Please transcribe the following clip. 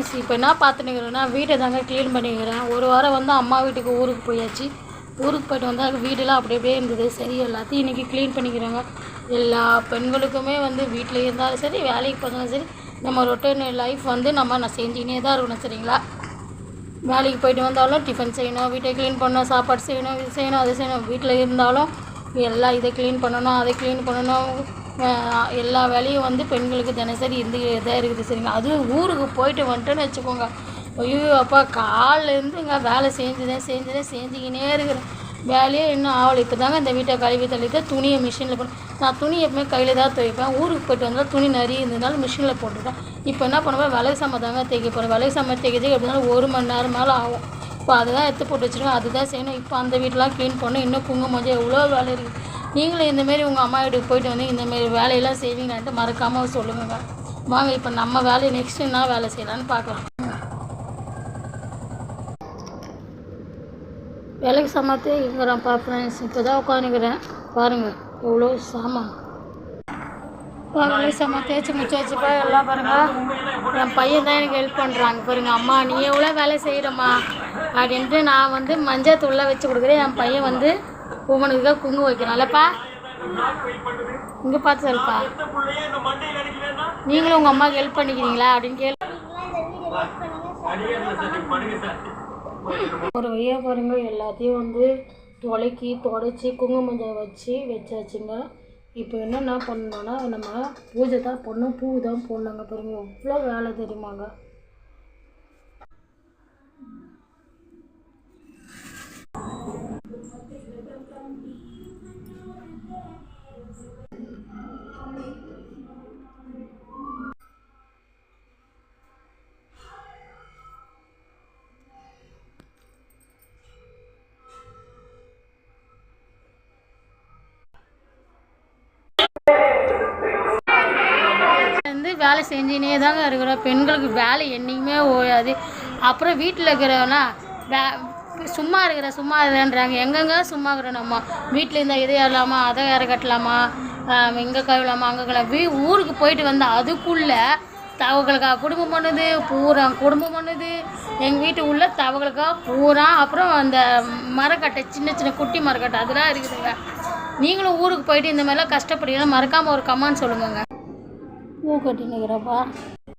Friends, இப்போ என்ன பார்த்துன்னுக்கிறேன்னா வீட்டை தாங்க க்ளீன் பண்ணிக்கிறேன். ஒரு வாரம் வந்து அம்மா வீட்டுக்கு ஊருக்கு போயாச்சு. ஊருக்கு போய்ட்டு வந்தால் வீடெல்லாம் அப்படியே இருந்தது. சரி, எல்லாத்தையும் இன்றைக்கி க்ளீன் பண்ணிக்கிறேங்க. எல்லா பெண்களுக்குமே வந்து வீட்டில் இருந்தாலும் சரி, வேலைக்கு போனாலும் சரி, நம்ம ரொட்டீன் லைஃப் வந்து நான் செஞ்சுக்கினே தான் இருக்கணும். சரிங்களா? வேலைக்கு போய்ட்டு வந்தாலும் டிஃபன் செய்யணும், வீட்டை க்ளீன் பண்ணணும், சாப்பாடு செய்யணும், இது செய்யணும், அது செய்யணும். வீட்டில் இருந்தாலும் எல்லாம் இதை க்ளீன் பண்ணணும், அதை க்ளீன் பண்ணணும். எல்லா வேலையும் வந்து பெண்களுக்கு தினசரி தான் இருக்குது. சரிங்க? அதுவும் ஊருக்கு போயிட்டு வந்துட்டேன்னு வச்சுக்கோங்க, ஐயோ அப்பா காலிலேருந்துங்க வேலை செஞ்சுக்கினே இருக்கிறேன். வேலையே இன்னும் ஆகலை. இப்போ தாங்க இந்த வீட்டை கழுவி தள்ளிட்டு துணியை மிஷினில் போட்டு, நான் துணி எப்பவுமே கையில் தான் துவைப்பேன். ஊருக்கு போய்ட்டு வந்தால் துணி நிறைய இருந்ததுனால மிஷினில் போட்டுவிட்டேன். இப்போ என்ன பண்ணுவேன், விலை சாமான் தாங்க தேய்க்க போகிறேன். விலை சாமான் தேய்க்கிறதுக்கு எப்படினாலும் 1 மணி நேரம் மேலே ஆகும். இப்போ அதை தான் எடுத்து போட்டு வச்சுருக்கேன், அதுதான் செய்யணும். இப்போ அந்த வீட்டெலாம் க்ளீன் பண்ணணும். இன்னும் குங்குமஞ்சள் எவ்வளோ வேலை இருக்குது. நீங்களும் இந்தமாரி உங்கள் அம்மா வீட்டுக்கு போய்ட்டு வந்து இந்தமாரி வேலையெல்லாம் செய்வீங்களான்ட்டு மறக்காமல் சொல்லுங்க. வாங்க இப்போ நம்ம வேலையை நெக்ஸ்ட்டு என்ன வேலை செய்யலான்னு பார்க்கலாம். வேலைக்கு சமாத்தே இருக்கிறேன் ஃப்ரெண்ட்ஸ். இப்போ தான் உட்காந்துக்கிறேன். பாருங்கள் எவ்வளோ சாமான். வேலை சாமான் தேய்ச்சி முடிச்சாச்சுப்பா. எல்லாம் பாருங்கள், என் பையன் தான் எனக்கு ஹெல்ப் பண்ணுறாங்க. பாருங்கள், அம்மா நீ எவ்வளோ வேலை செய்கிறம்மா அப்படின்ட்டு நான் வந்து மஞ்சள் தூள்லாம் வச்சு கொடுக்குறேன். என் பையன் வந்து உமனுக்கு குங்கு வைக்கணும்லப்பா. இங்கே பார்த்து சொல்லுப்பா, நீங்களும் உங்கள் அம்மாவுக்கு ஹெல்ப் பண்ணிக்கிறீங்களா அப்படின்னு கேள்வி. ஒரு வழியாக பாருங்கள், எல்லாத்தையும் வந்து தொடச்சி குங்குமஞ்சள் வச்சாச்சுங்க. இப்போ என்னென்ன பண்ணணுன்னா, நம்ம பூஜை தான் பண்ணணும், பூ தான் போடணுங்க. பாருங்கள் எவ்வளோ வேலை தெரியுமாங்க. வேலை செஞ்சுனே தாங்க இருக்கிறோம். பெண்களுக்கு வேலை என்றைக்குமே ஓயாது. அப்புறம் வீட்டில் இருக்கிறவனா சும்மா இருக்கிறேன்றாங்க. எங்கெங்க சும்மா இருக்கிறோம். நம்ம வீட்டில் இருந்தால் இதை ஏறலாமா, அதை வேற கட்டலாமா, இங்கே கழுவலாமா, அங்கே கழுவலாம். ஊருக்கு போயிட்டு வந்தால் அதுக்குள்ளே தவகளுக்காக குடும்பம் பண்ணுது, பூரா குடும்பம் பண்ணுது. எங்கள் வீட்டு உள்ள தவகளுக்காக பூரா. அப்புறம் அந்த மரக்கட்டை, சின்ன குட்டி மரக்கட்டை அதெல்லாம் இருக்குதுங்க. நீங்களும் ஊருக்கு போயிட்டு இந்த மாதிரிலாம் கஷ்டப்படுறீங்கன்னா மறக்காமல் ஒரு கமெண்ட் சொல்லுங்கங்க. பூ கட்டினுக்கிறப்பா.